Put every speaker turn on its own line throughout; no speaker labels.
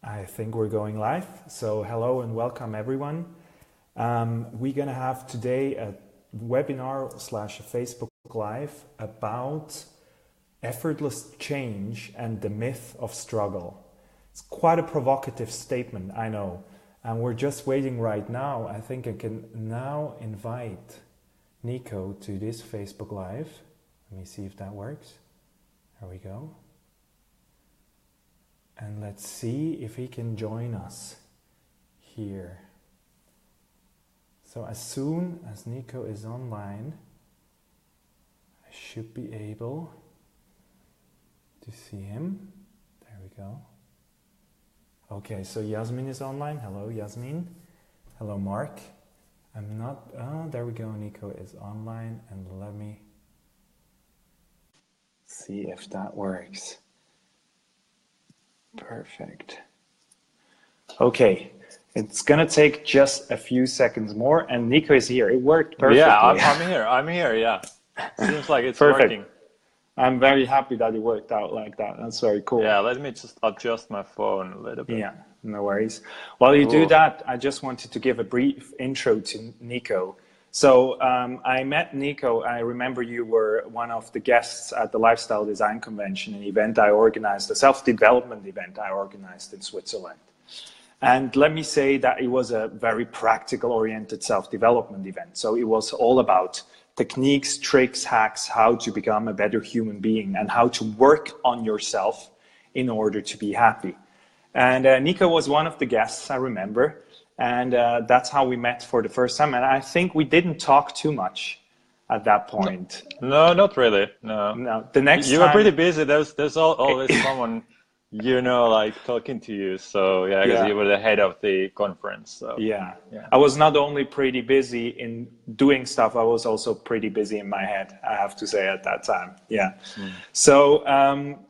I think we're going live. So hello and welcome everyone. We're going to have today a webinar / a Facebook Live about effortless change and the myth of struggle. It's quite a provocative statement, I know. And we're just waiting right now. I think I can now invite Niko to this Facebook Live. Let me see if that works. There we go. And let's see if he can join us here. So as soon as Niko is online, I should be able to see him. There we go. Okay, so Yasmin is online. Hello, Yasmin. Hello, Mark. I'm not... Oh, there we go. Niko is online. And let me see if that works. Perfect. Okay, it's gonna take just a few seconds more, and Niko is here. It worked perfectly.
Yeah, I'm here. Yeah, seems like it's
perfect.
Working.
I'm very happy that it worked out like that. That's very cool.
Yeah, let me just adjust my phone a little bit.
Yeah, no worries. While you do that, I just wanted to give a brief intro to Niko. So I met Niko. I remember you were one of the guests at the Lifestyle Design Convention, an event I organized, a self-development event I organized in Switzerland. And let me say that it was a very practical-oriented self-development event. So it was all about techniques, tricks, hacks, how to become a better human being and how to work on yourself in order to be happy. And Niko was one of the guests, I remember. And that's how we met for the first time. And I think we didn't talk too much at that point.
No, not really. No.
The next
you
time...
were pretty busy. There's always someone, like talking to you. So yeah, because you were the head of the conference. So
yeah. I was not only pretty busy in doing stuff, I was also pretty busy in my head, I have to say, at that time. Yeah. So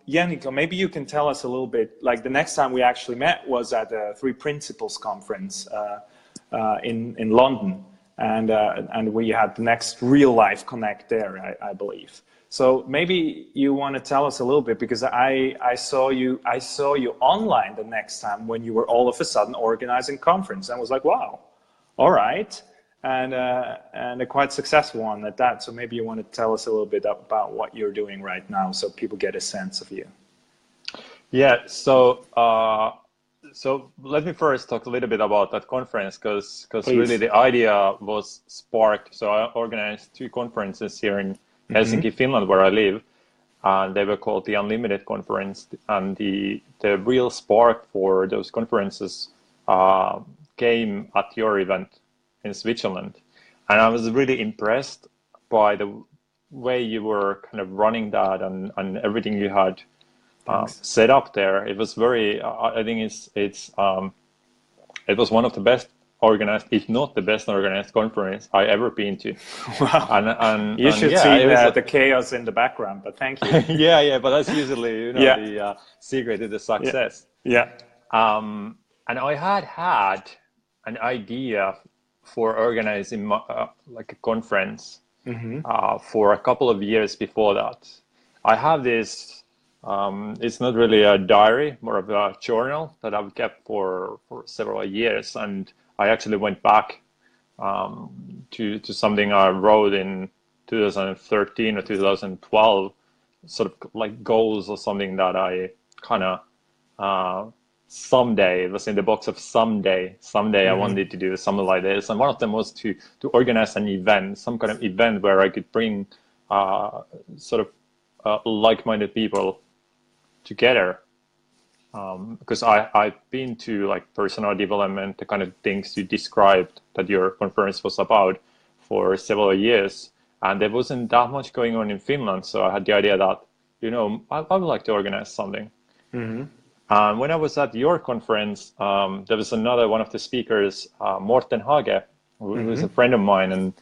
Niko, maybe you can tell us a little bit, like the next time we actually met was at a Three Principles conference in London. And we had the next real life connect there, I believe. So maybe you want to tell us a little bit, because I saw you online the next time when you were all of a sudden organizing conference, and was like, wow, all right, and a quite successful one at that. So maybe you want to tell us a little bit about what you're doing right now, so people get a sense of you.
Yeah. So let me first talk a little bit about that conference, because really the idea was sparked. So I organized 2 conferences here in Helsinki, Finland, where I live, and they were called the Unlimited Conference. And the real spark for those conferences came at your event in Switzerland. And I was really impressed by the way you were kind of running that and everything you had set up there. It was very, I think it was one of the best organized, if not the best organized conference I ever been to.
Wow. And you should see the chaos in the background, but thank you.
yeah, but that's usually the secret to the success.
Yeah.
And I had an idea for organizing like a conference for a couple of years before that. I have this, it's not really a diary, more of a journal that I've kept for several years. And I actually went back to something I wrote in 2013 or 2012, sort of like goals or something that I kind of someday, it was in the box of someday I wanted to do something like this. And one of them was to organize an event, some kind of event where I could bring sort of like-minded people together. Because I've been to like personal development, the kind of things you described that your conference was about, for several years, and there wasn't that much going on in Finland. So I had the idea that, I would like to organize something. And when I was at your conference, there was another one of the speakers, Morten Hage, who is a friend of mine, and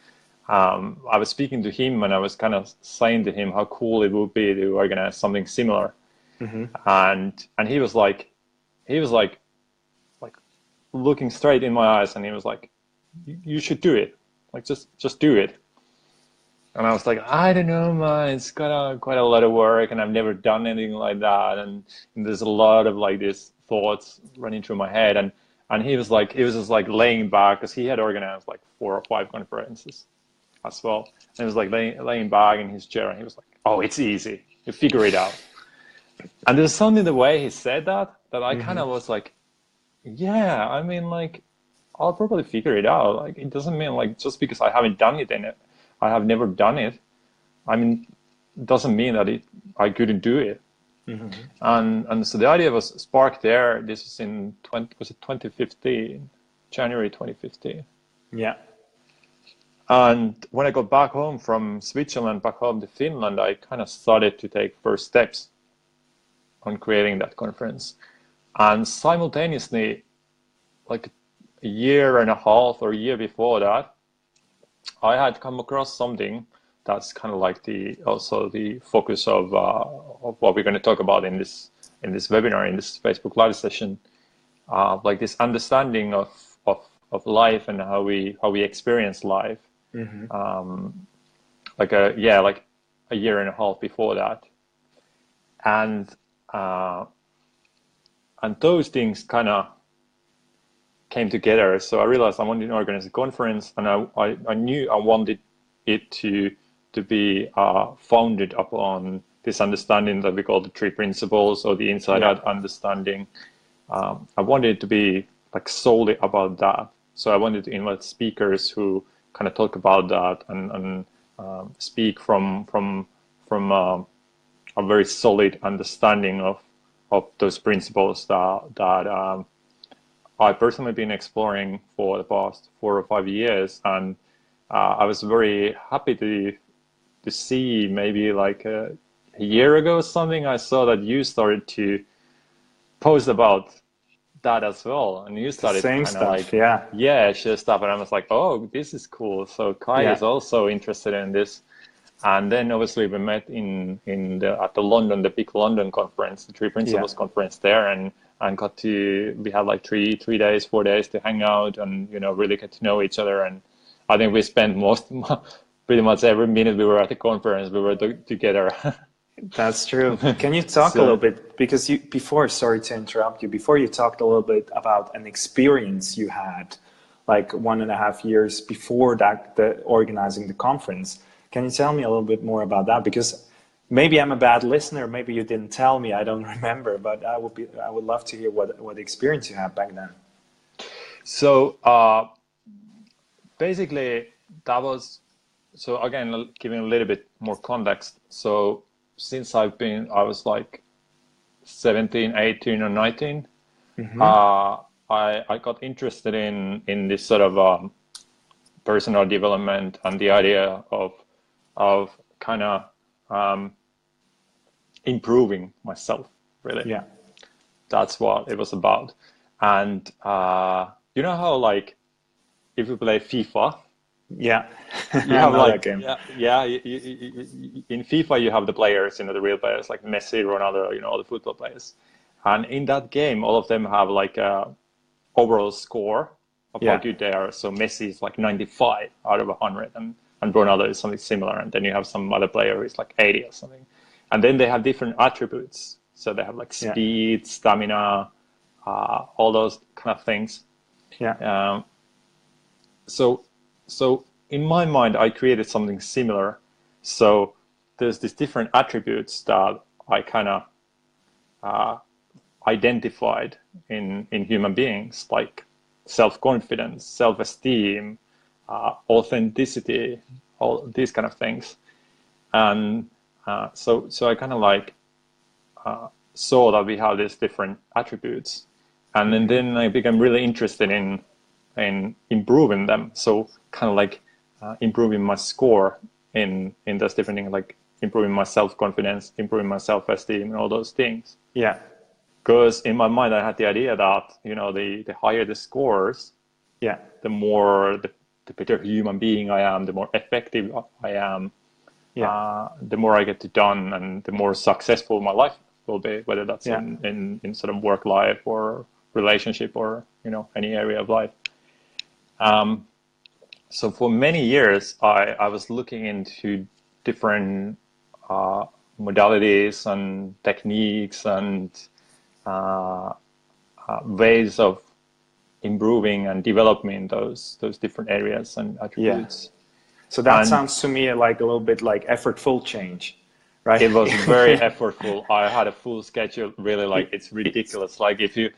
I was speaking to him, and I was kind of saying to him how cool it would be to organize something similar. And he was like looking straight in my eyes, and he was like, you should do it, like just do it. And I was like, I don't know, man, it's quite a lot of work, and I've never done anything like that, and there's a lot of like these thoughts running through my head, and he was just like laying back because he had organized like 4 or 5 conferences as well, and he was like laying back in his chair, and he was like, "Oh, it's easy, you figure it out." And there's something the way he said that I kind of was like, yeah, I mean, like, I'll probably figure it out. Like, it doesn't mean like just because I haven't done it in it, I have never done it. I mean, it doesn't mean that I couldn't do it. And so the idea was sparked there. This was in 2015, January 2015.
Yeah.
And when I got back home from Switzerland, back home to Finland, I kind of started to take first steps on creating that conference. And simultaneously, like a year and a half or a year before that, I had come across something that's kind of like also the focus of what we're going to talk about in this webinar, in this Facebook Live session, like this understanding of life and how we experience life. Like a year and a half before that, and those things kind of came together. So I realized I wanted to organize a conference, and I knew I wanted it to be founded upon this understanding that we call the 3 principles, or the inside out understanding. I wanted it to be like solely about that. So I wanted to invite speakers who kind of talk about that and speak from a very solid understanding of those principles that I personally been exploring for the past 4 or 5 years. And I was very happy to see, maybe like a year ago or something, I saw that you started to post about that as well, and you started
Same
kind of
stuff,
like share stuff, and I was like, oh, this is cool. So Kai is also interested in this. And then obviously we met at the big London conference, the 3 Principles conference there, and we had like 4 days to hang out and really get to know each other. And I think we spent pretty much every minute we were at the conference we were together.
That's true. Can you talk a little bit, because sorry to interrupt you, before you talked a little bit about an experience you had like 1.5 years before that, organizing the conference. Can you tell me a little bit more about that? Because maybe I'm a bad listener, maybe you didn't tell me, I don't remember, but I would love to hear what experience you had back then.
So basically so again, giving a little bit more context. So since I was like 17, 18 or 19, I got interested in this sort of personal development and the idea of kind of improving myself, really.
Yeah.
That's what it was about. And you know how, like, if you play FIFA, you have like in FIFA you have the players, the real players like Messi, Ronaldo, all the football players, and in that game all of them have like a overall score of how good they are. So Messi is like 95 out of 100, and Ronaldo is something similar, and then you have some other player who's like 80 or something, and then they have different attributes. So they have like speed, stamina, all those kind of things. So in my mind, I created something similar. So there's these different attributes that I kind of identified in human beings, like self-confidence, self-esteem, authenticity, all these kind of things. And so I kind of like saw that we have these different attributes, and then I became really interested in improving them. So kind of like improving my score in those different things, like improving my self-confidence, improving my self-esteem, and all those things.
Yeah.
Because in my mind, I had the idea that the higher the scores, the more the better human being I am, the more effective I am, the more I get to done, and the more successful my life will be, whether that's in sort of work life or relationship or any area of life. So for many years, I was looking into different modalities and techniques and ways of improving and developing those different areas and attributes.
So that
And
sounds to me like a little bit like effortful change, right?
it was very effortful. I had a full schedule, really, like it's ridiculous. Like if you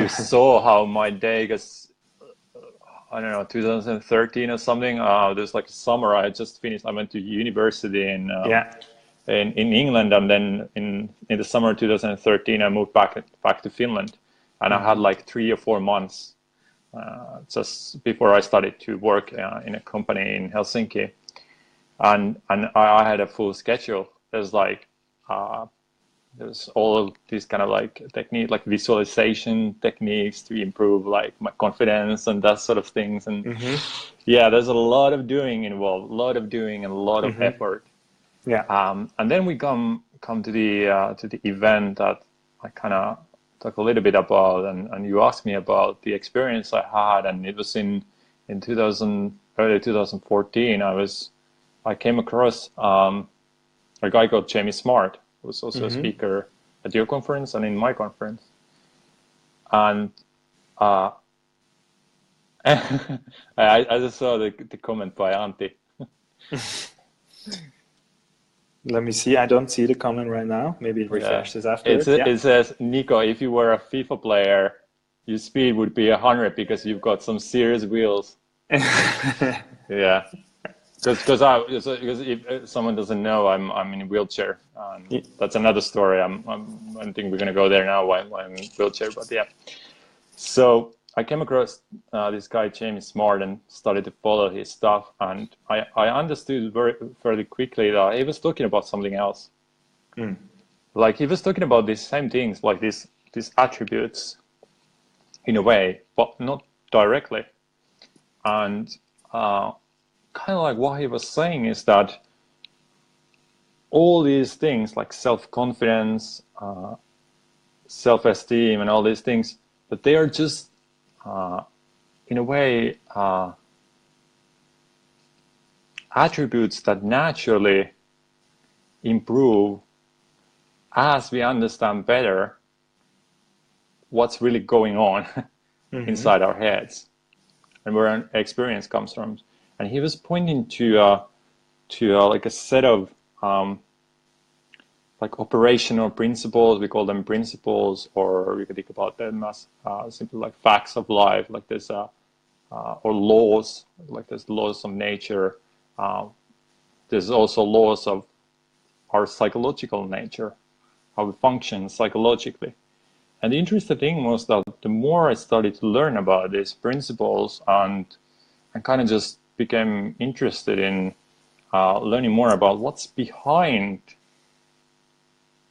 saw how my day goes, I don't know, 2013 or something. There's like a summer I just finished. I went to university in England, and then in the summer of 2013 I moved back to Finland, and I had like 3 or 4 months just before I started to work in a company in Helsinki, and I had a full schedule. There's all of these kind of like technique, like visualization techniques to improve like my confidence and that sort of things. And there's a lot of doing involved, a lot of doing and a lot of effort. And then we come to the event that I kind of talk a little bit about, and you asked me about the experience I had, and it was in early 2014. I came across a guy called Jamie Smart, who was also a speaker at your conference and in my conference. And I just saw the comment by Antti.
Let me see. I don't see the comment right now. Maybe it refreshes afterwards.
It says, Niko, if you were a FIFA player, your speed would be 100 because you've got some serious wheels. Yeah. Because if someone doesn't know, I'm in a wheelchair. That's another story. I don't think we're going to go there now why I'm in a wheelchair, but yeah. So I came across this guy, Jamie Smart, and started to follow his stuff. And I understood fairly quickly that he was talking about something else. Like he was talking about these same things, like these attributes in a way, but not directly. And kind of like what he was saying is that all these things like self-confidence, self-esteem and all these things, that they are just in a way attributes that naturally improve as we understand better what's really going on inside our heads and where an experience comes from. And he was pointing to like a set of like operational principles. We call them principles, or we could think about them as simply like facts of life. Like there's or laws. Like there's laws of nature. There's also laws of our psychological nature, how we function psychologically. And the interesting thing was that the more I started to learn about these principles, and kind of just became interested in learning more about what's behind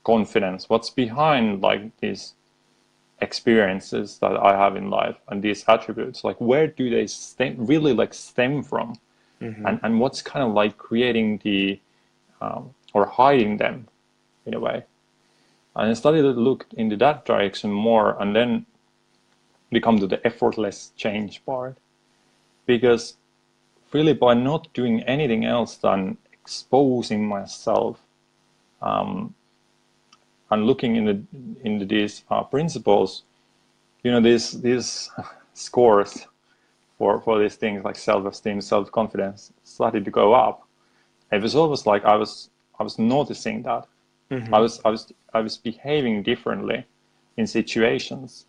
confidence, what's behind like these experiences that I have in life and these attributes, like where do they stem from, and what's kind of like creating the or hiding them in a way. And I started to look into that direction more, and then we come to the effortless change part, because really by not doing anything else than exposing myself and looking into these principles, you know, these scores for these things like self-esteem, self-confidence started to go up. It was almost like I was noticing that I was behaving differently in situations,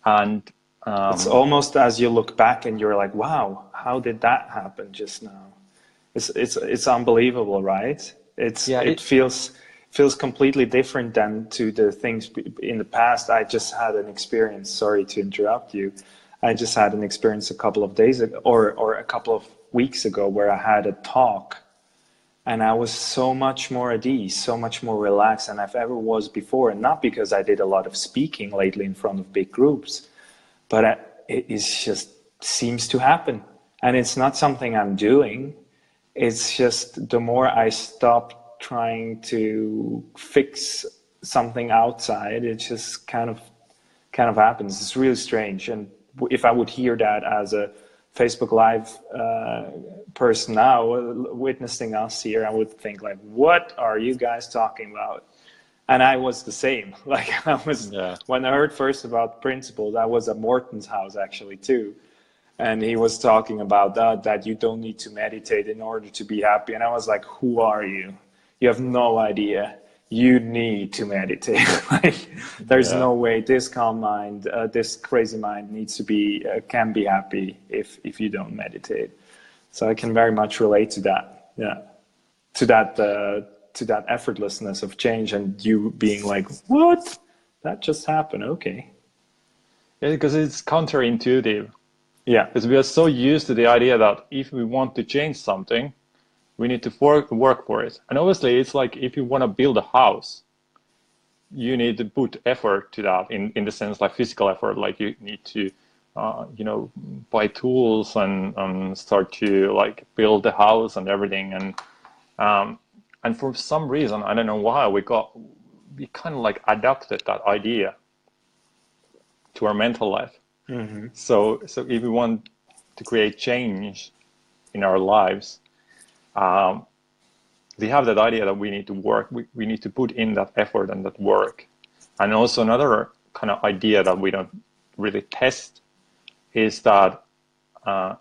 and
it's almost as you look back and you're like, wow, how did that happen just now? It's unbelievable, right? It feels completely different than to the things in the past. I just had an experience, sorry to interrupt you. I just had an experience a couple of days ago or a couple of weeks ago where I had a talk, and I was so much more at ease, so much more relaxed than I've ever was before. And not because I did a lot of speaking lately in front of big groups, but it just seems to happen. And it's not something I'm doing. It's just the more I stop trying to fix something outside, it just kind of happens. It's really strange. And if I would hear that as a Facebook Live person now witnessing us here, I would think like, what are you guys talking about? And I was the same. Like I was, when I heard first about principles, I was at Morton's house actually too. And he was talking about that you don't need to meditate in order to be happy. And I was like, who are you? You have no idea. You need to meditate. Like, there's no way this calm mind, this crazy mind needs to be, can be happy if you don't meditate. So I can very much relate to that. Yeah. To that effortlessness of change, and you being like, what? That just happened. Okay.
Yeah, because it's counterintuitive.
Yeah.
Because we are so used to the idea that if we want to change something, we need to work for it. And obviously, it's like if you want to build a house, you need to put effort to that in the sense like physical effort. Like you need to, buy tools and start to like build the house and everything. And for some reason, I don't know why, we kind of like adapted that idea to our mental life. Mm-hmm. So if we want to create change in our lives, we have that idea that we need to work, we need to put in that effort and that work. And also another kind of idea that we don't really test is that the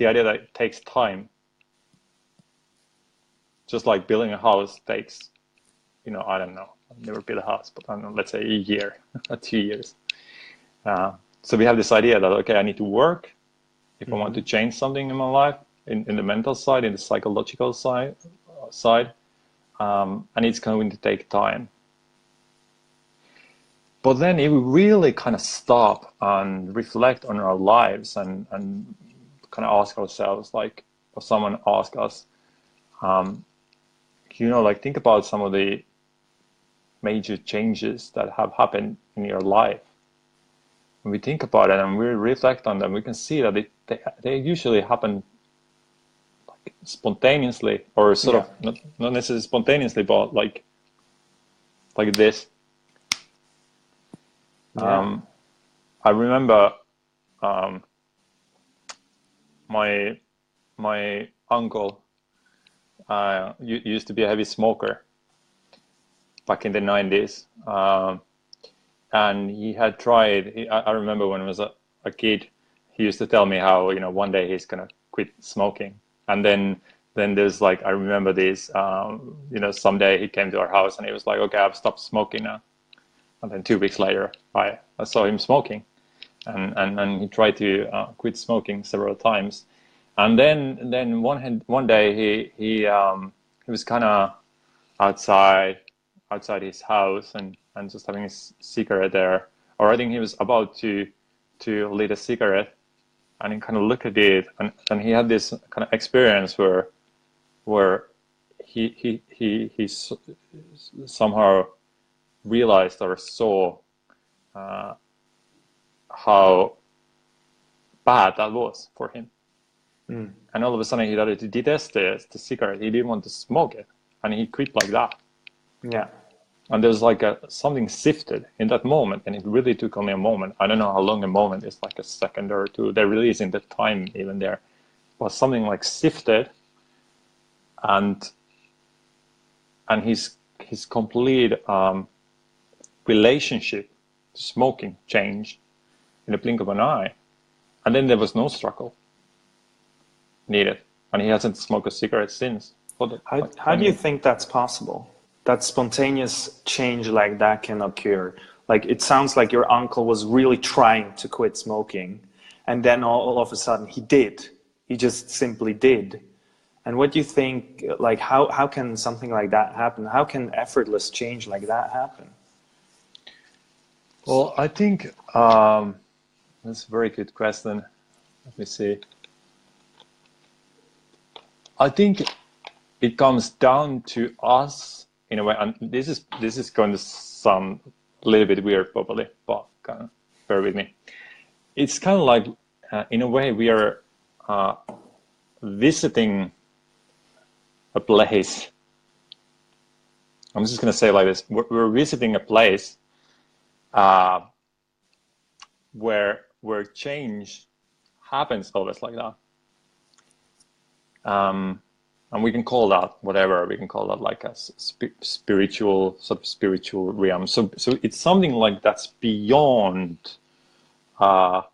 idea that it takes time. Just like building a house takes, I don't know, I've never built a house, but I don't know, let's say a year, 2 years. So we have this idea that, okay, I need to work if I want to change something in my life, in the mental side, in the psychological side, and it's going to take time. But then if we really kind of stop and reflect on our lives and kind of ask ourselves, like, or someone ask us, like think about some of the major changes that have happened in your life. When we think about it and we reflect on them, we can see that they usually happen like spontaneously, or sort of not necessarily spontaneously, but like this. Yeah. I remember my uncle used to be a heavy smoker back in the 90s. And he had tried, I remember when I was a kid, he used to tell me how, one day he's going to quit smoking. And then there's like, I remember this, someday he came to our house and he was like, okay, I've stopped smoking now. And then 2 weeks later, I saw him smoking. And he tried to quit smoking several times. And then one day he was kind of outside his house and just having a cigarette there, or I think he was about to lit a cigarette, and he kind of looked at it, and he had this kind of experience where he somehow realized or saw how bad that was for him. And all of a sudden he started to detest the cigarette. He didn't want to smoke it, and he quit like that.
Yeah.
And there's like something shifted in that moment, and it really took only a moment. I don't know how long a moment is, like a second or two. There really isn't the time even there, but something like shifted, and his complete relationship to smoking changed in a blink of an eye, and then there was no struggle needed, and he hasn't smoked a cigarette since.
How do you think that's possible? That spontaneous change like that can occur? Like, it sounds like your uncle was really trying to quit smoking, and then all of a sudden he did. He just simply did. And what do you think, like, how can something like that happen? How can effortless change like that happen?
Well, I think that's a very good question. Let me see. I think it comes down to us in a way, and this is going to sound a little bit weird probably, but kind of bear with me. It's kind of like, in a way, we are visiting a place. I'm just going to say it like this. We're visiting a place where change happens always like that. And we can call that whatever. We can call that like a spiritual realm. So it's something like that's beyond our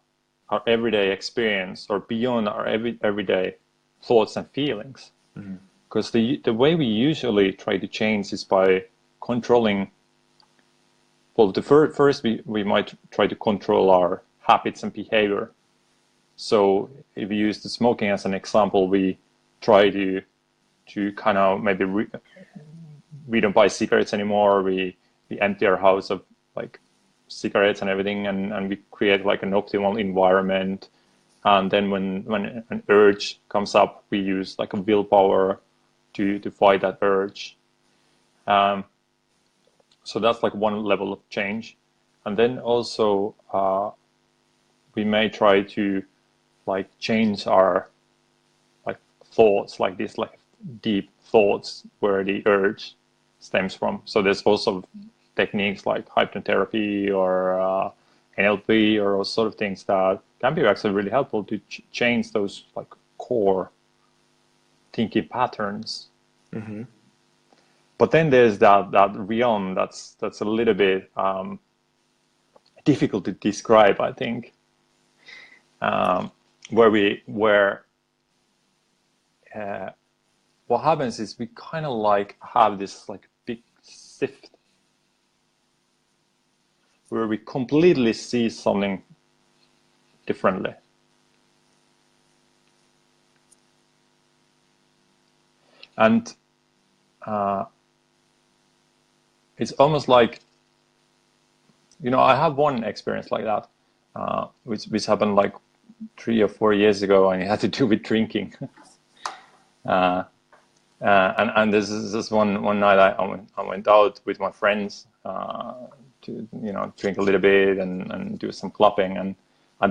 everyday experience, or beyond our everyday thoughts and feelings. Because the way we usually try to change is by controlling. Well, first we might try to control our habits and behavior. So if we use the smoking as an example, we try to kind of maybe we don't buy cigarettes anymore. We empty our house of like cigarettes and everything, and we create like an optimal environment. And then when an urge comes up, we use like a willpower to fight that urge. So that's like one level of change. And then also we may try to like change our like thoughts, like these like deep thoughts where the urge stems from. So there's also techniques like hypnotherapy or NLP or those sort of things that can be actually really helpful to change those like core thinking patterns. But then there's that realm that's a little bit difficult to describe, I think, where what happens is we kind of like have this like big shift where we completely see something differently. And it's almost like, you know, I have one experience like that, which happened like 3 or 4 years ago, and it had to do with drinking. And this is just one night I went out with my friends to, you know, drink a little bit and do some clubbing, and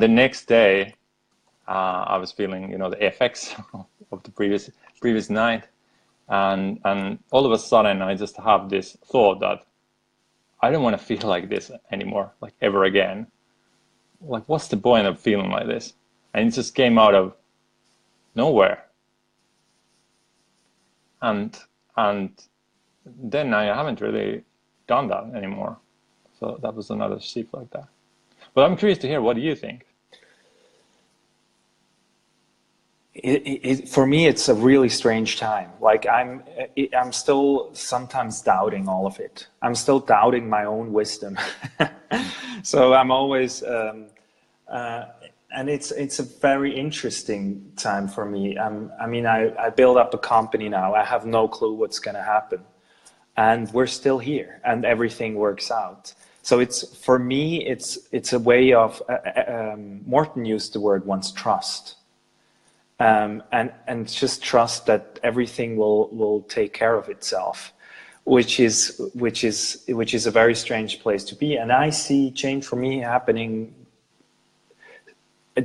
the next day I was feeling, you know, the effects of the previous night, and all of a sudden I just have this thought that I don't want to feel like this anymore, like ever again. Like, what's the point of feeling like this? And it just came out of nowhere. And then I haven't really done that anymore. So that was another shift like that. But I'm curious to hear, what do you think?
For me, it's a really strange time. Like I'm still sometimes doubting all of it. I'm still doubting my own wisdom. So I'm always, and it's a very interesting time for me. I mean, I build up a company now. I have no clue what's going to happen, and we're still here, and everything works out. So for me, it's a way of. Morten used the word once, trust. And just trust that everything will take care of itself, which is a very strange place to be. And I see change for me happening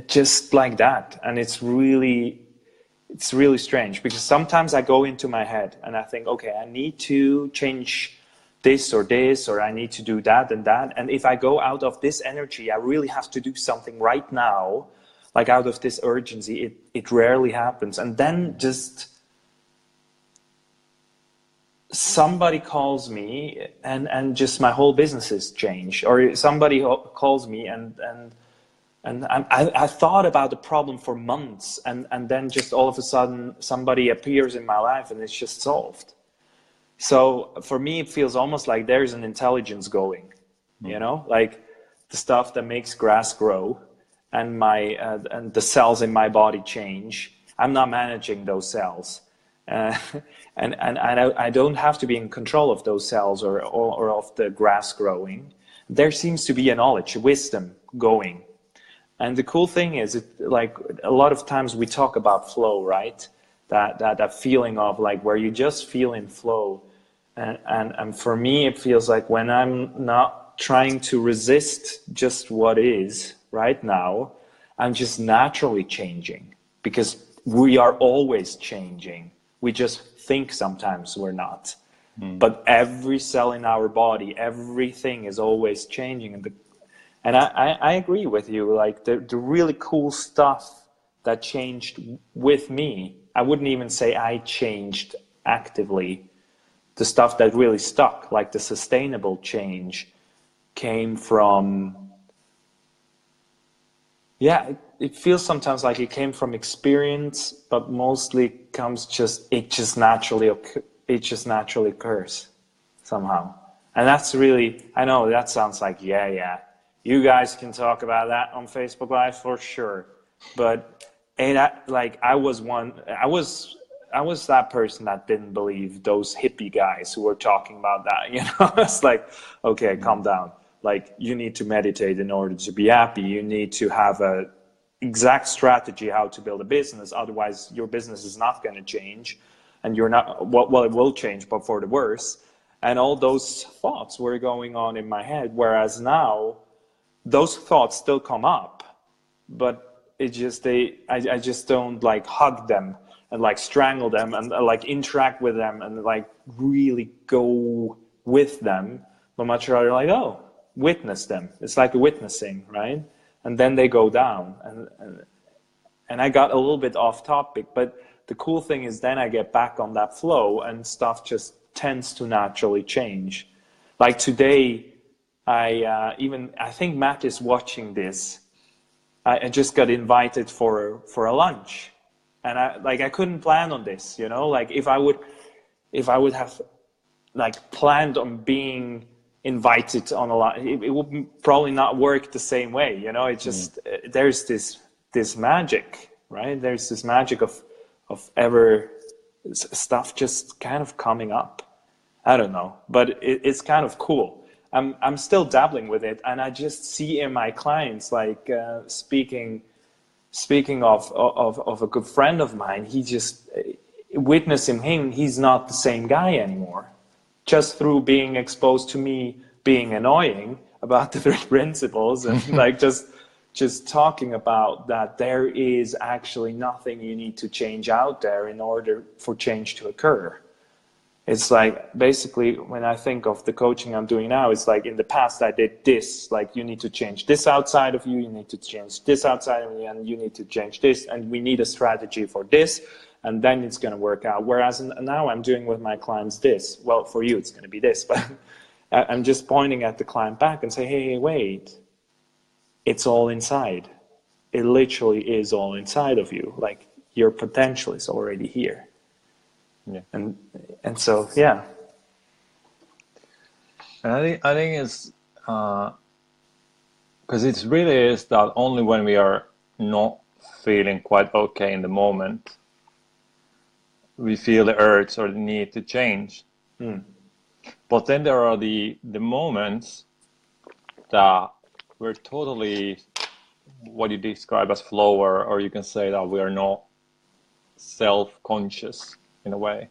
just like that, and it's really strange, because sometimes I go into my head and I think, okay, I need to change this, or I need to do that and that, and if I go out of this energy, I really have to do something right now. Like out of this urgency, it rarely happens. And then just somebody calls me and just my whole business is changed. Or somebody calls me and I thought about the problem for months, and then just all of a sudden somebody appears in my life and it's just solved. So for me, it feels almost like there's an intelligence going, you know, like the stuff that makes grass grow. And and the cells in my body change. I'm not managing those cells, and I don't have to be in control of those cells or of the grass growing. There seems to be a knowledge, wisdom going, and the cool thing is, like a lot of times we talk about flow, right? That feeling of like where you just feel in flow, and for me it feels like when I'm not trying to resist just what is. Right now, I'm just naturally changing, because we are always changing. We just think sometimes we're not. But every cell in our body, everything is always changing. And I agree with you. Like the really cool stuff that changed with me. I wouldn't even say I changed actively. The stuff that really stuck, like the sustainable change, came from, it feels sometimes like it came from experience, but mostly it just naturally occurs somehow. And that's really, I know that sounds like, you guys can talk about that on Facebook Live for sure. But I was that person that didn't believe those hippie guys who were talking about that, It's like, okay, calm down. Like, you need to meditate in order to be happy. You need to have a exact strategy how to build a business. Otherwise, your business is not going to change, and you're not, well, it will change, but for the worse. And all those thoughts were going on in my head. Whereas now, those thoughts still come up, but I just don't like hug them and like strangle them and like interact with them and like really go with them, but much rather like, witness them. It's like a witnessing, right? And then they go down. And I got a little bit off topic, but the cool thing is then I get back on that flow and stuff just tends to naturally change. Like today, I think Matt is watching this. I just got invited for a lunch, and I couldn't plan on this, Like if I would have like planned on being invited on a lot, it would probably not work the same way, It just there's this magic, right? There's this magic of ever stuff just kind of coming up. I don't know, but it's kind of cool. I'm still dabbling with it, and I just see in my clients, like speaking of a good friend of mine, he just witnessing him, he's not the same guy anymore. Just through being exposed to me being annoying about the 3 principles and like just talking about that there is actually nothing you need to change out there in order for change to occur. It's like, basically, when I think of the coaching I'm doing now, it's like in the past I did this, like you need to change this outside of you, you need to change this outside of you, and you need to change this, and we need a strategy for this, and then it's going to work out. Whereas now I'm doing with my clients this. Well, for you it's going to be this, but I'm just pointing at the client back and say, hey, wait, it's all inside. It literally is all inside of you. Like, your potential is already here.
Yeah.
And so, yeah.
And I think it's because it really is that only when we are not feeling quite okay in the moment, we feel the urge or the need to change. But then there are the moments that we're totally what you describe as flow, or you can say that we are not self-conscious in a way.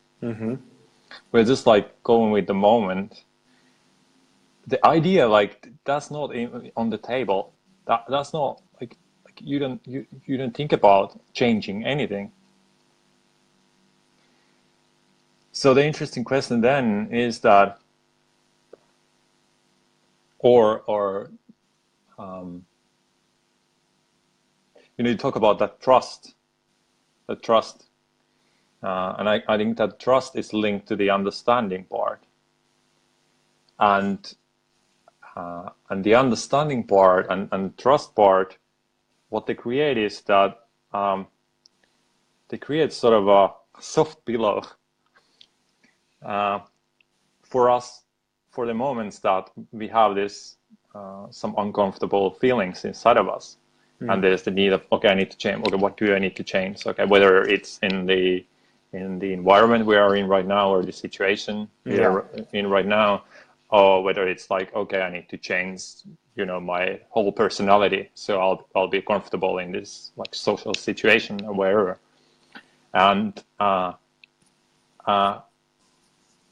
We're just like going with the moment. The idea, like, that's not on the table. That's not like you don't think about changing anything. So the interesting question then is that, you talk about that trust. And I think that trust is linked to the understanding part, and the understanding part and trust part, what they create is that they create sort of a soft pillow for us for the moments that we have this some uncomfortable feelings inside of us. And there's the need of, okay, I need to change. Okay, what do I need to change? Okay, whether it's in the environment we are in right now, or the situation we are in right now, or whether it's like, okay, I need to change, my whole personality, so I'll be comfortable in this like social situation or wherever. And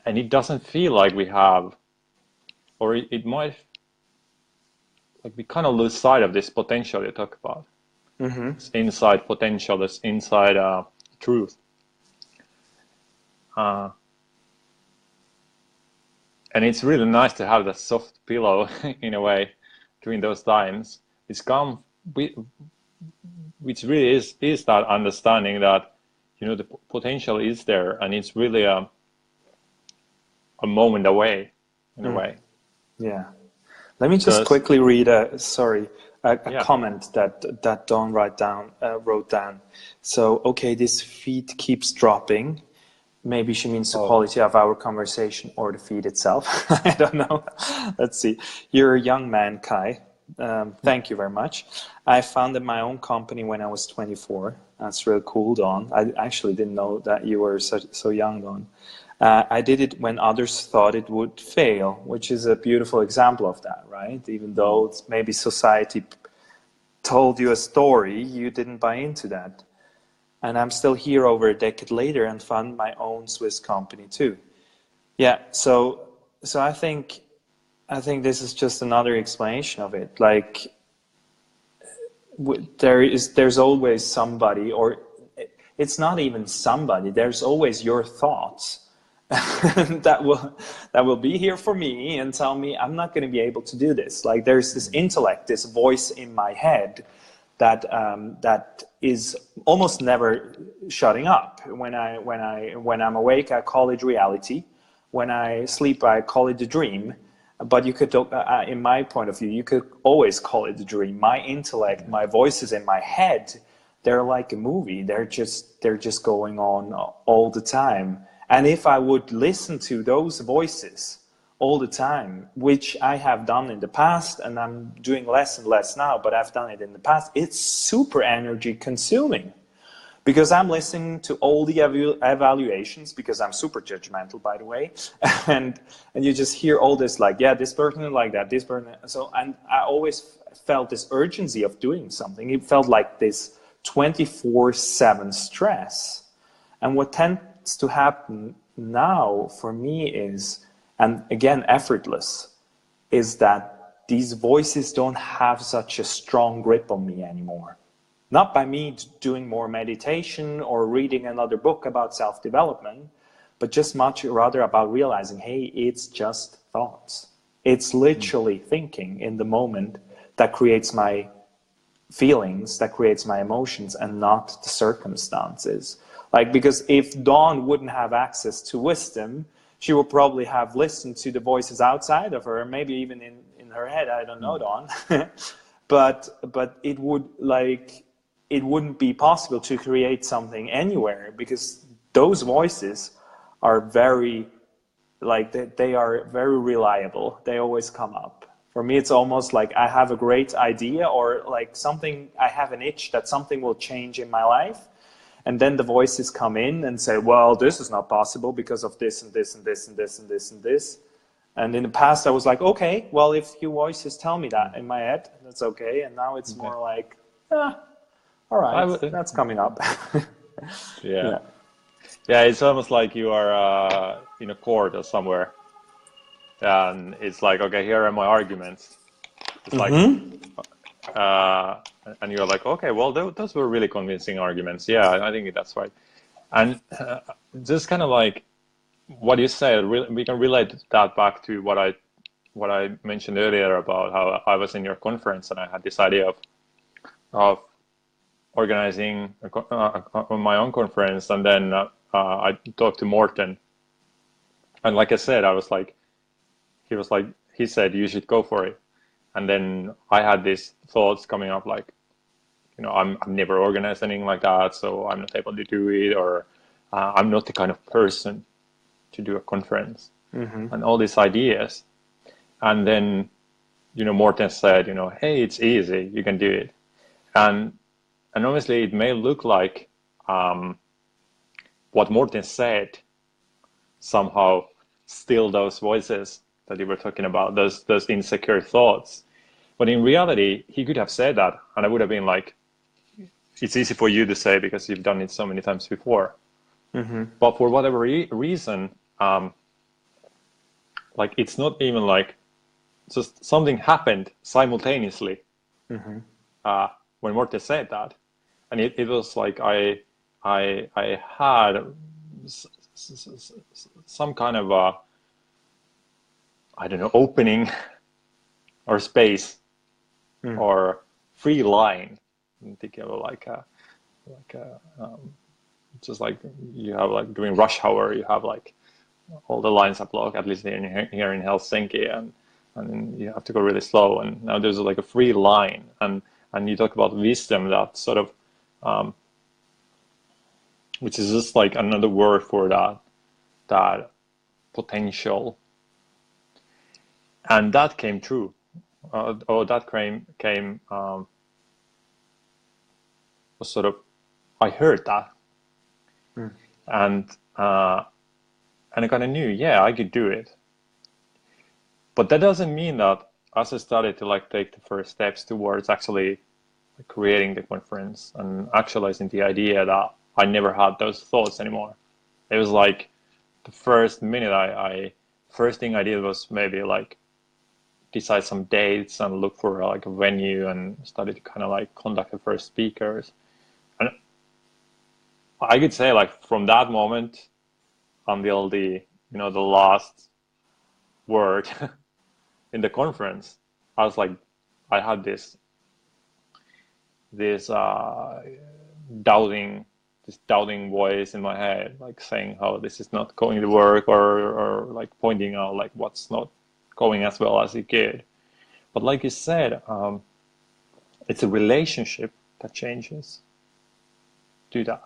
it doesn't feel like we have, or it might, like, we kind of lose sight of this potential you talk about. This inside potential, this inside truth. And it's really nice to have that soft pillow in a way during those times. We which really is that understanding that, you know, the potential is there, and it's really a moment away in a way.
Yeah. Let me just
Because
quickly read a
yeah.
comment that Dawn wrote down. So, okay, this feed keeps dropping. Maybe she means the quality of our conversation or the feed itself. I don't know. Let's see. You're a young man, Kai. Thank you very much. I founded my own company when I was 24. That's real cool, Dawn. I actually didn't know that you were so young, Dawn. I did it when others thought it would fail, which is a beautiful example of that, right? Even though maybe society told you a story, you didn't buy into that. And I'm still here over a decade later and found my own Swiss company too. Yeah, so I think this is just another explanation of it. Like there's always somebody, or it's not even somebody. There's always your thoughts that will be here for me and tell me I'm not going to be able to do this. Like there's this intellect, this voice in my head that is almost never shutting up. When I'm awake, I call it reality. When I sleep, I call it the dream. But you could, in my point of view, you could always call it the dream. My intellect, my voices in my head, they're like a movie. They're just going on all the time. And if I would listen to those voices all the time, which I have done in the past, and I'm doing less and less now, but I've done it in the past, it's super energy consuming. Because I'm listening to all the evaluations, because I'm super judgmental, by the way, and you just hear all this, like, yeah, this person like that, this person. So, and I always felt this urgency of doing something. It felt like this 24/7 stress. And what tends to happen now for me is, and again, effortless, is that these voices don't have such a strong grip on me anymore. Not by me doing more meditation or reading another book about self-development, but just much rather about realizing, hey, it's just thoughts. It's literally thinking in the moment that creates my feelings, that creates my emotions, and not the circumstances. Like, because if Dawn wouldn't have access to wisdom, she would probably have listened to the voices outside of her, maybe even in her head. I don't know, Dawn. but it would, like, it wouldn't be possible to create something anywhere, because those voices are very, like, they are very reliable. They always come up. For me, it's almost like I have a great idea, or like something, I have an itch that something will change in my life. And then the voices come in and say, well, this is not possible because of this and this and this and this and this and this. And in the past, I was like, okay, well, if you voices tell me that in my head, that's okay. And now it's more like, all right, that's coming up.
Yeah. Yeah, it's almost like you are in a court or somewhere. And it's like, okay, here are my arguments. It's like, and you're like, okay, well, those were really convincing arguments. Yeah, I think that's right. And just kind of like what you said, we can relate that back to what I mentioned earlier about how I was in your conference and I had this idea of organizing my own conference, and then I talked to Morten, and like I said, he said you should go for it, and then I had these thoughts coming up like, you know, I've never organized anything like that, so I'm not able to do it, or I'm not the kind of person to do a conference, and all these ideas, and then, you know, Morten said, you know, hey, it's easy, you can do it, and obviously it may look like what Morten said somehow still those voices that you were talking about, those insecure thoughts. But in reality, he could have said that, and I would have been like, it's easy for you to say because you've done it so many times before. But for whatever reason, like, it's not even like just something happened simultaneously when Morten said that. And it was like I had some kind of a, I don't know, opening or space or free line thinking of just like you have like during rush hour, you have like all the lines are blocked, at least here in Helsinki, and then you have to go really slow. And now there's like a free line, and you talk about wisdom, that sort of, which is just like another word for that potential, and that came true. That came was sort of, I heard that, and I kind of knew, yeah, I could do it. But that doesn't mean that as I started to like take the first steps towards actually creating the conference and actualizing the idea, that I never had those thoughts anymore. It was like the first minute first thing I did was maybe like decide some dates and look for like a venue, and started to kind of like contact the first speakers. And I could say like from that moment until the last word in the conference, I was like, I had this doubting voice in my head, like saying how this is not going to work, or like pointing out like what's not going as well as it could. But like you said, it's a relationship that changes to that.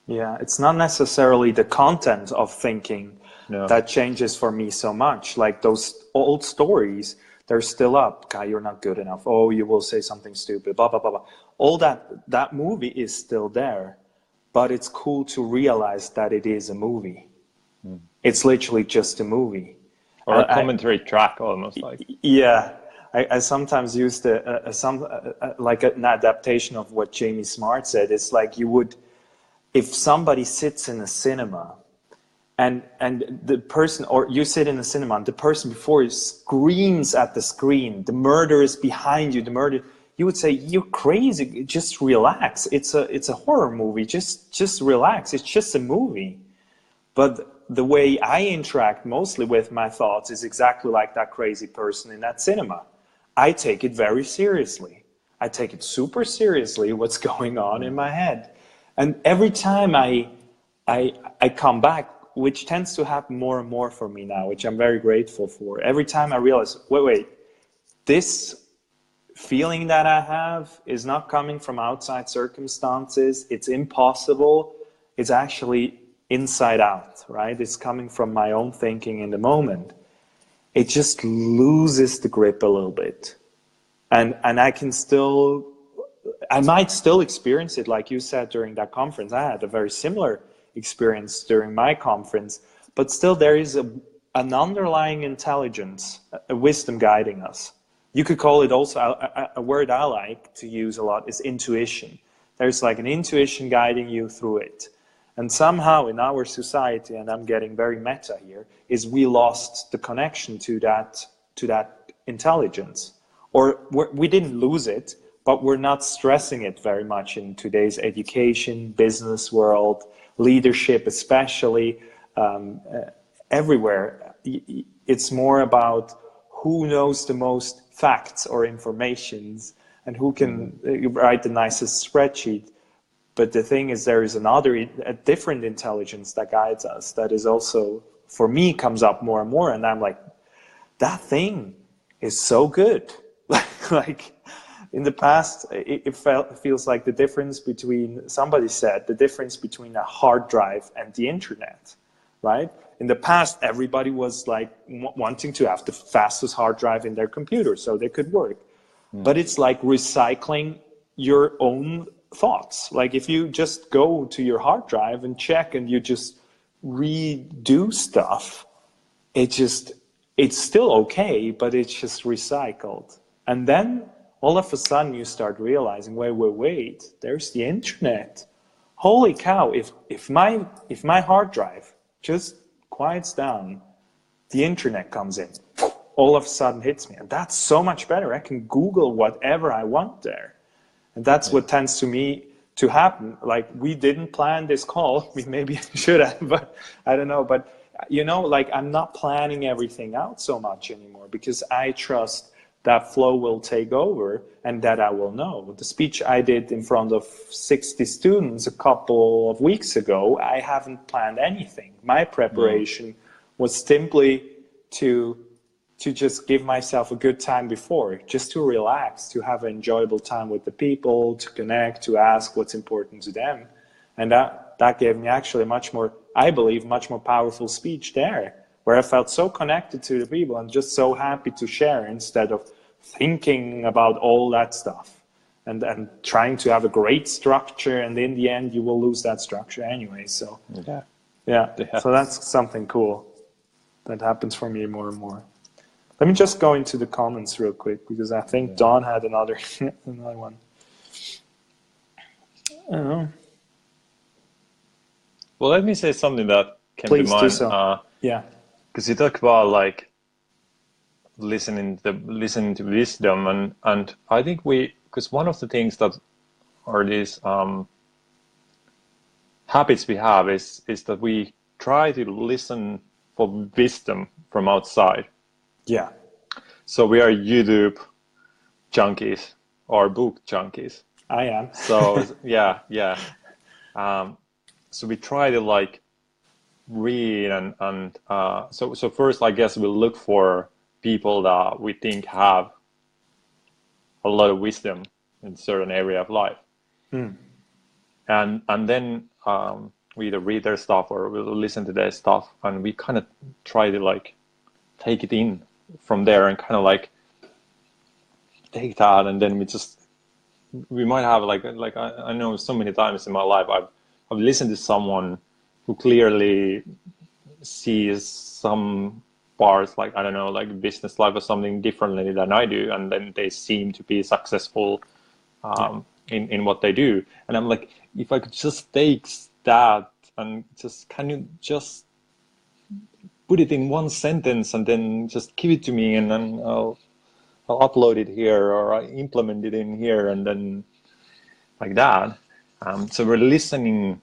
Yeah, it's not necessarily the content of thinking that changes for me so much. Like those old stories, they're still up. Guy, you're not good enough. Oh, you will say something stupid, blah, blah, blah, blah. All that movie is still there, but it's cool to realize that it is a movie. It's literally just a movie.
Or a commentary track, almost like.
Yeah. I sometimes use like an adaptation of what Jamie Smart said. It's like if somebody sits in a cinema and the person, or you sit in the cinema and the person before you screams at the screen, the murder is behind you, you would say, you're crazy, just relax. It's a horror movie, just relax, it's just a movie. But the way I interact mostly with my thoughts is exactly like that crazy person in that cinema. I take it very seriously. I take it super seriously, what's going on in my head. And every time I come back, which tends to happen more and more for me now, which I'm very grateful for, every time I realize, wait, this feeling that I have is not coming from outside circumstances, it's impossible, it's actually inside out, right? It's coming from my own thinking in the moment. It just loses the grip a little bit. And I might still experience it, like you said, during that conference. I had a very similar experience during my conference, but still there is an underlying intelligence, a wisdom guiding us. You could call it also, a word I like to use a lot is intuition. There's like an intuition guiding you through it. And somehow in our society, and I'm getting very meta here, is we lost the connection to that intelligence. Or we didn't lose it, but we're not stressing it very much in today's education, business world, leadership especially, everywhere. It's more about who knows the most facts or informations and who can write the nicest spreadsheet. But the thing is, there is a different intelligence that guides us, that is also, for me, comes up more and more. And I'm like, that thing is so good. Like in the past, it feels like the difference between, somebody said, the difference between a hard drive and the internet, right? In the past, everybody was like wanting to have the fastest hard drive in their computer so they could work. But it's like recycling your own thoughts. Like if you just go to your hard drive and check and you just redo stuff, it's still okay, but it's just recycled. And then all of a sudden you start realizing, wait, there's the internet. Holy cow, if my hard drive just quiets down, the internet comes in, all of a sudden hits me. And that's so much better. I can Google whatever I want there. And that's what tends to happen. Like, we didn't plan this call. We maybe should have, but I don't know. But, like I'm not planning everything out so much anymore, because I trust that flow will take over and that I will know. The speech I did in front of 60 students a couple of weeks ago, I haven't planned anything. My preparation was simply to just give myself a good time before, just to relax, to have an enjoyable time with the people, to connect, to ask what's important to them. And that gave me actually much more, I believe, much more powerful speech there, where I felt so connected to the people and just so happy to share instead of thinking about all that stuff and trying to have a great structure. And in the end, you will lose that structure anyway. So yeah. So that's something cool that happens for me more and more. Let me just go into the comments real quick, because I think Don had another one. I don't know.
Well, let me say something that came
Please
to mind.
Do so. Yeah.
Because you talk about like listening to wisdom, and I think because one of the things that are these habits we have is that we try to listen for wisdom from outside.
Yeah.
So we are YouTube junkies or book junkies.
I am.
So yeah. So we try to like read and so first I guess we'll look for people that we think have a lot of wisdom in a certain area of life. And then we either read their stuff or we'll listen to their stuff, and we kind of try to like take it in from there and kind of like take that, and then we might have like I know so many times in my life I've listened to someone who clearly sees some parts, like I don't know, like business life or something differently than I do, and then they seem to be successful in what they do, and I'm like, if I could just take that and just can you just put it in one sentence and then just give it to me, and then I'll upload it here or I implement it in here, and then like that. So we're listening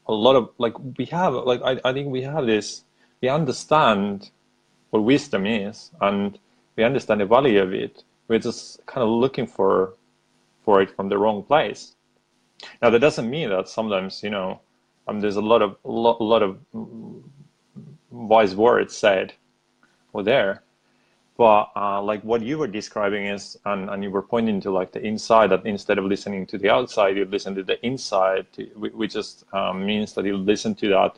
a lot of like we have like I think we have this, we understand what wisdom is and we understand the value of it. We're just kind of looking for it from the wrong place. Now that doesn't mean that sometimes, you know, there's a lot of wise words said or there, but like what you were describing is, and you were pointing to like the inside, that instead of listening to the outside, you listen to the inside, which just means that you listen to that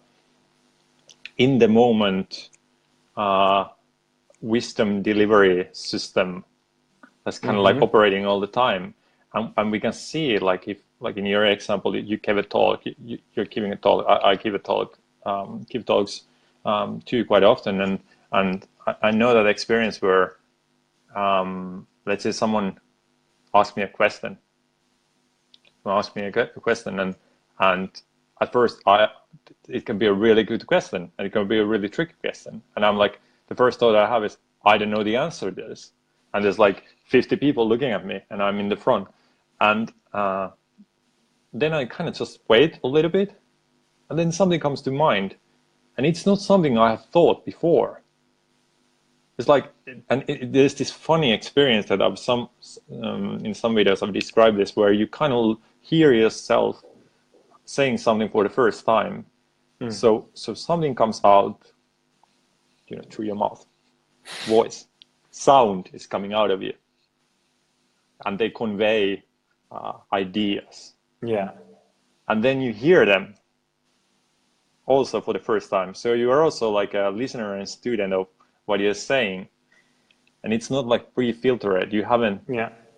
in the moment wisdom delivery system that's kind of like operating all the time. And we can see, like, if, like in your example, you give a talk, you're giving a talk, I give a talk, give talks too quite often. And I know that experience where, let's say someone asked me a question, and at first it can be a really good question and it can be a really tricky question. And I'm like, the first thought I have is, I don't know the answer to this. And there's like 50 people looking at me and I'm in the front. And then I kind of just wait a little bit, and then something comes to mind, and it's not something I have thought before. It's like, and there's this funny experience that I've in some videos I've described this, where you kind of hear yourself saying something for the first time. So something comes out, you know, through your mouth, voice, sound is coming out of you, and they convey ideas. Yeah. And then you hear them also for the first time. So you are also like a listener and student of what you're saying. And it's not like pre-filtered. You haven't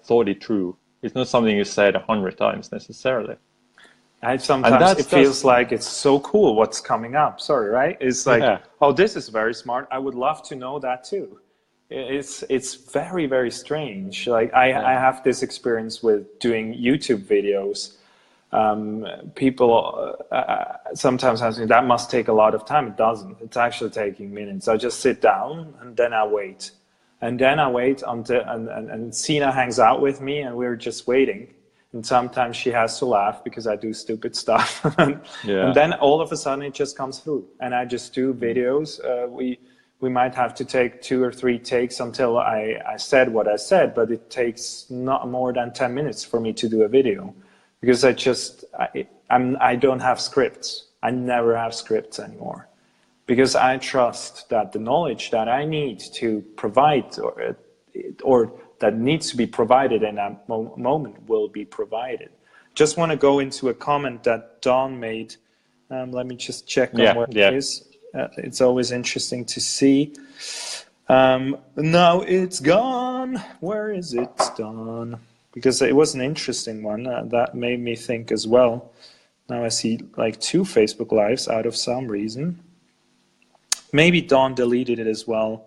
thought it through. It's not something you said 100 times necessarily.
Sometimes it feels like it's so cool what's coming up. Sorry, right? It's like, oh, this is very smart. I would love to know that too. It's very, very strange. Like I have this experience with doing YouTube videos. People sometimes ask me, that must take a lot of time. It doesn't. It's actually taking minutes. I just sit down and then I wait. And then I wait until and Sina hangs out with me and we're just waiting. And sometimes she has to laugh because I do stupid stuff. And then all of a sudden it just comes through. And I just do videos. We we might have to take 2 or 3 takes until I said what I said, but it takes not more than 10 minutes for me to do a video, because I don't have scripts. I never have scripts anymore, because I trust that the knowledge that I need to provide or that needs to be provided in that moment will be provided. Just want to go into a comment that Don made. Let me just check on where it is. It's always interesting to see. Now it's gone. Where is it, Don? Because it was an interesting one that made me think as well. Now I see like 2 Facebook Lives out of some reason. Maybe Don deleted it as well.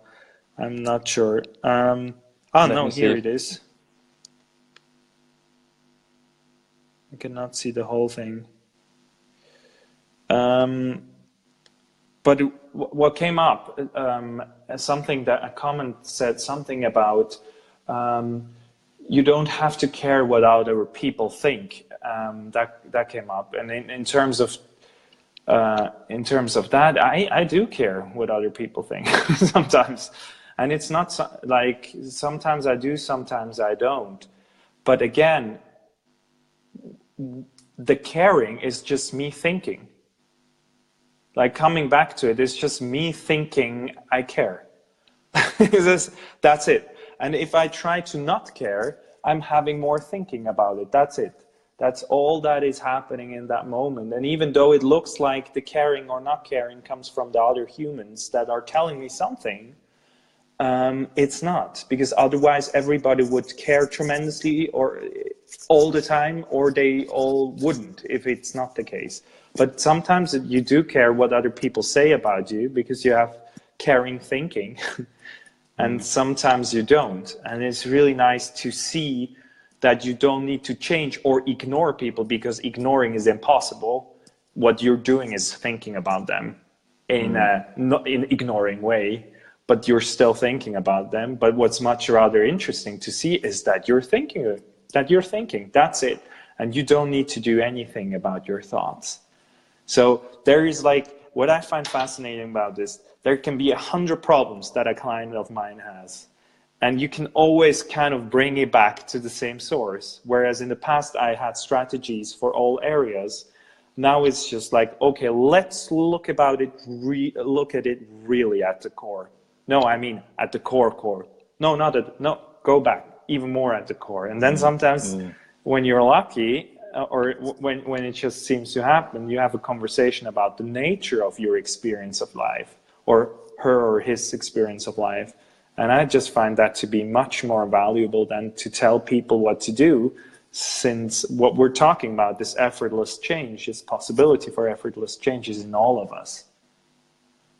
I'm not sure. Oh no, here it is. I cannot see the whole thing. But what came up, something that a comment said something about you don't have to care what other people think. That came up, and in terms of that, I do care what other people think sometimes, and it's not like sometimes I do, sometimes I don't. But again, the caring is just me thinking. Like, coming back to it, it's just me thinking I care. That's it. And if I try to not care, I'm having more thinking about it. That's it. That's all that is happening in that moment. And even though it looks like the caring or not caring comes from the other humans that are telling me something, it's not. Because otherwise everybody would care tremendously or all the time, or they all wouldn't if it's not the case. But sometimes you do care what other people say about you because you have caring thinking. And sometimes you don't. And it's really nice to see that you don't need to change or ignore people, because ignoring is impossible. What you're doing is thinking about them in not in ignoring way, but you're still thinking about them. But what's much rather interesting to see is that you're thinking, that's it. And you don't need to do anything about your thoughts. So there is, like, what I find fascinating about this, there can be 100 problems that a client of mine has. And you can always kind of bring it back to the same source. Whereas in the past, I had strategies for all areas. Now it's just like, okay, let's look at it really at the core. No, I mean at the core. No, go back even more at the core. And then sometimes when you're lucky, or when it just seems to happen, you have a conversation about the nature of your experience of life, or her or his experience of life. And I just find that to be much more valuable than to tell people what to do, since what we're talking about, this effortless change, this possibility for effortless change, is in all of us.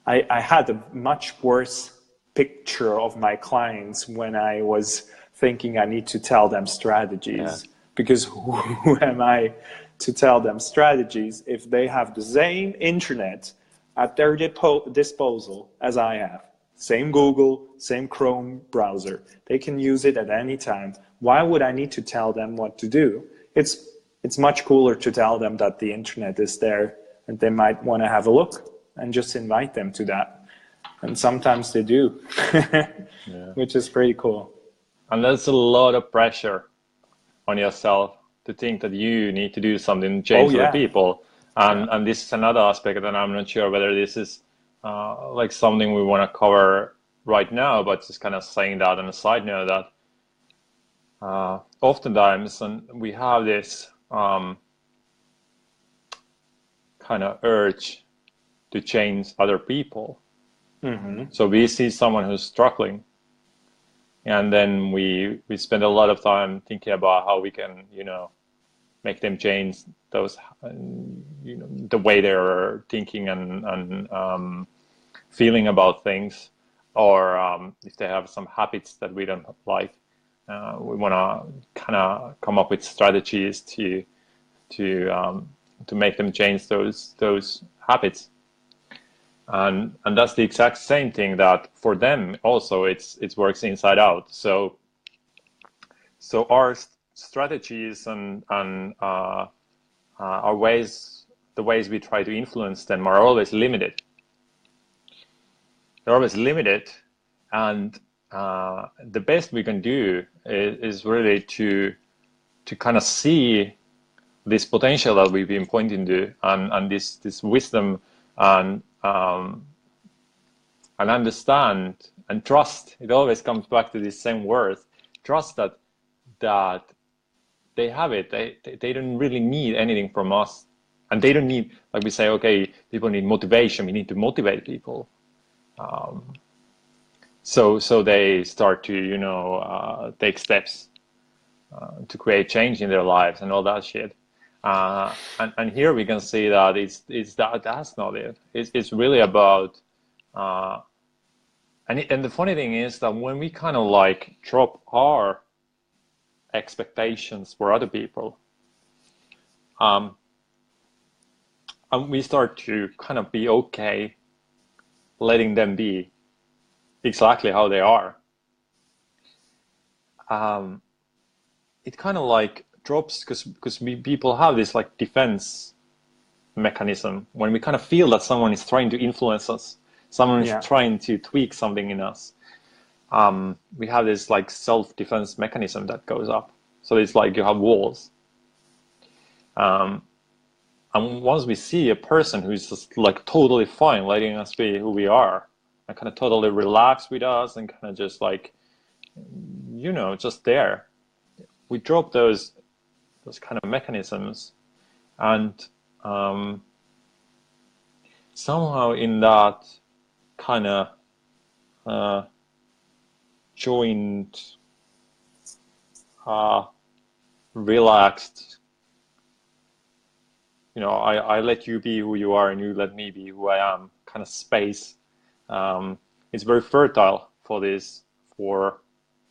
I had a much worse picture of my clients when I was thinking I need to tell them strategies. Yeah. Because who am I to tell them strategies if they have the same internet at their disposal as I have? Same Google, same Chrome browser. They can use it at any time. Why would I need to tell them what to do? It's much cooler to tell them that the internet is there and they might want to have a look, and just invite them to that. And sometimes they do, which is pretty cool.
And there's a lot of pressure on yourself to think that you need to do something to change other people. And this is another aspect, and I'm not sure whether this is like something we want to cover right now, but just kind of saying that on a side note, that oftentimes we have this kind of urge to change other people. So we see someone who's struggling, and then we spend a lot of time thinking about how we can, make them change those, the way they're thinking and feeling about things, or if they have some habits that we don't like, we want to kind of come up with strategies to make them change those habits. And that's the exact same thing that for them also it works inside out. So our strategies and our ways, the ways we try to influence them are always limited. they're always limited, and the best we can do is really to kind of see this potential that we've been pointing to, and this wisdom, and understand and trust. It always comes back to this same word: trust that they have it. They don't really need anything from us, and they don't need, like we say, okay, people need motivation. We need to motivate people. So they start to take steps to create change in their lives and all that shit. And here we can see that that's not it. It's really about and the funny thing is that when we kind of like drop our expectations for other people, and we start to kind of be okay letting them be exactly how they are, it kind of like drops, because people have this like defense mechanism. When we kind of feel that someone is trying to influence us, someone is trying to tweak something in us, we have this like self-defense mechanism that goes up. So it's like you have walls, and once we see a person who's just like totally fine letting us be who we are, and kind of totally relaxed with us, and kind of just like just there, we drop those kind of mechanisms, and somehow in that kind of joint, relaxed, I let you be who you are and you let me be who I am kind of space. It's very fertile for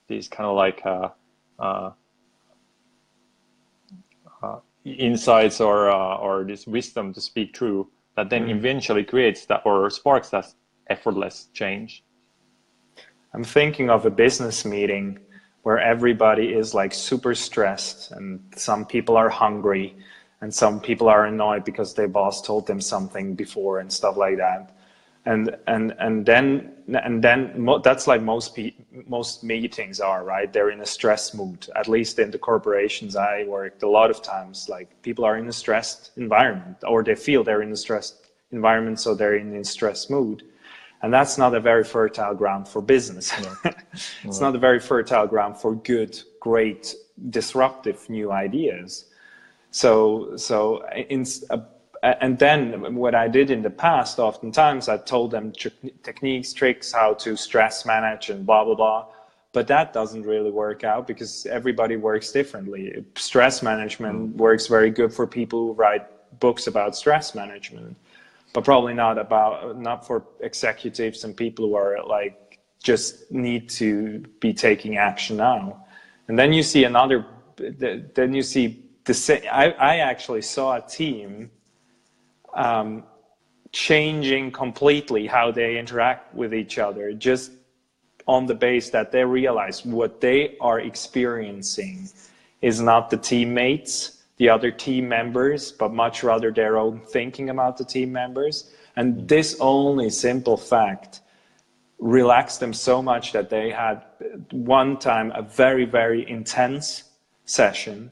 these kind of like insights or this wisdom to speak true, that then eventually creates that or sparks that effortless change.
I'm thinking of a business meeting where everybody is like super stressed, and some people are hungry, and some people are annoyed because their boss told them something before and stuff like that. And then that's like most meetings are, right? They're in a stress mood. At least in the corporations I worked, a lot of times, like people are in a stressed environment, or they feel they're in a stressed environment, so they're in a stress mood. And that's not a very fertile ground for business. It's not a very fertile ground for good, great, disruptive new ideas. And then what I did in the past, oftentimes I told them techniques, tricks, how to stress manage and blah, blah, blah. But that doesn't really work out because everybody works differently. Stress management works very good for people who write books about stress management, but probably not for executives and people who are like just need to be taking action now. And then you see I actually saw a team changing completely how they interact with each other, just on the base that they realize what they are experiencing is not the teammates, the other team members, but much rather their own thinking about the team members. And this only simple fact relaxed them so much that they had one time a very, very intense session,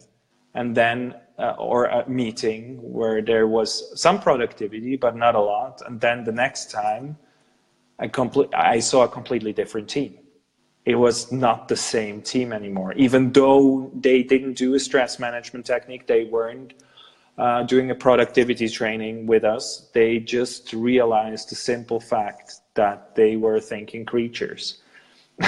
and then or a meeting where there was some productivity but not a lot, and then the next time I saw a completely different team. It was not the same team anymore. Even though they didn't do a stress management technique, they weren't doing a productivity training with us, they just realized the simple fact that they were thinking creatures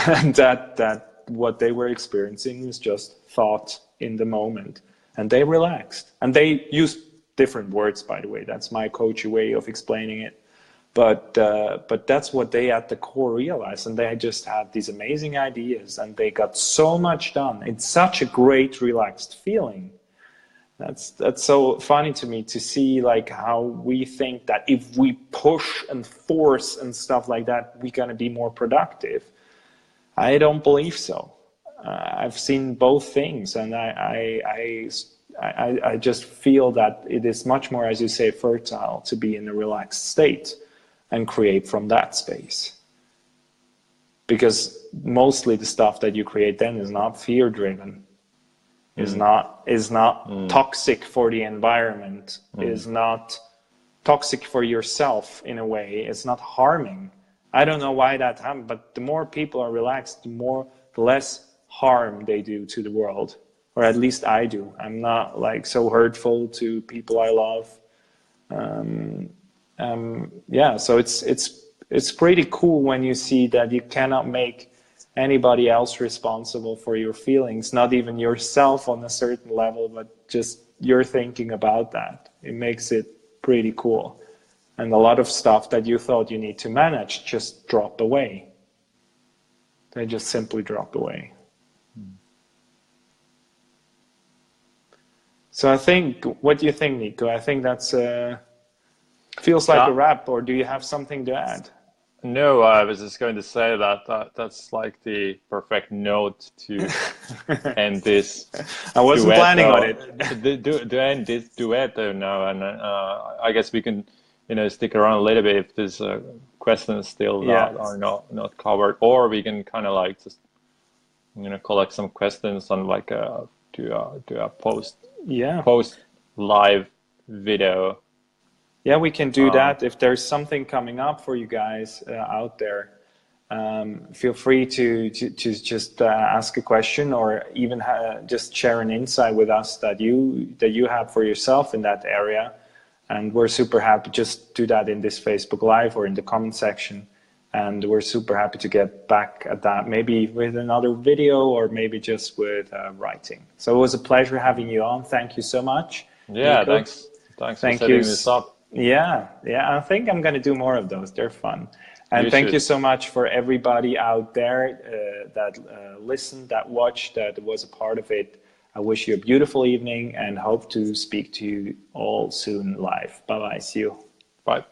and that what they were experiencing was just thought in the moment. And they relaxed. And they used different words, by the way. That's my coachy way of explaining it. But that's what they at the core realized. And they just had these amazing ideas. And they got so much done. It's such a great, relaxed feeling. That's so funny to me to see like how we think that if we push and force and stuff like that, we're going to be more productive. I don't believe so. I've seen both things, and I just feel that it is much more, as you say, fertile to be in a relaxed state and create from that space. because mostly the stuff that you create then is not fear driven, is not toxic for the environment, is not toxic for yourself in a way. It's not harming. I don't know why that happened, but the more people are relaxed, the less harm they do to the world, or at least I do. I'm not like so hurtful to people I love. So it's pretty cool when you see that you cannot make anybody else responsible for your feelings, not even yourself on a certain level, but just you're thinking about that. It makes it pretty cool. And a lot of stuff that you thought you need to manage just drop away. They just simply drop away. So I think, what do you think, Niko? I think that's feels like a wrap, or do you have something to add?
No, I was just going to say that that's like the perfect note to end this.
I wasn't planning on it.
To end this duet now, and I guess we can, stick around a little bit if there's questions still that are not covered, or we can kind of like just collect some questions on like do a post live video.
Yeah, we can do that. If there's something coming up for you guys out there, feel free to just ask a question, or even just share an insight with us that you have for yourself in that area. And we're super happy. Just do that in this Facebook Live or in the comment section. And we're super happy to get back at that, maybe with another video or maybe just with writing. So it was a pleasure having you on. Thank you so much.
Yeah,
Niko.
Thanks for setting this up.
Yeah, I think I'm going to do more of those. They're fun. And thank you so much for everybody out there that listened, that watched, that was a part of it. I wish you a beautiful evening and hope to speak to you all soon live. Bye-bye. See you.
Bye.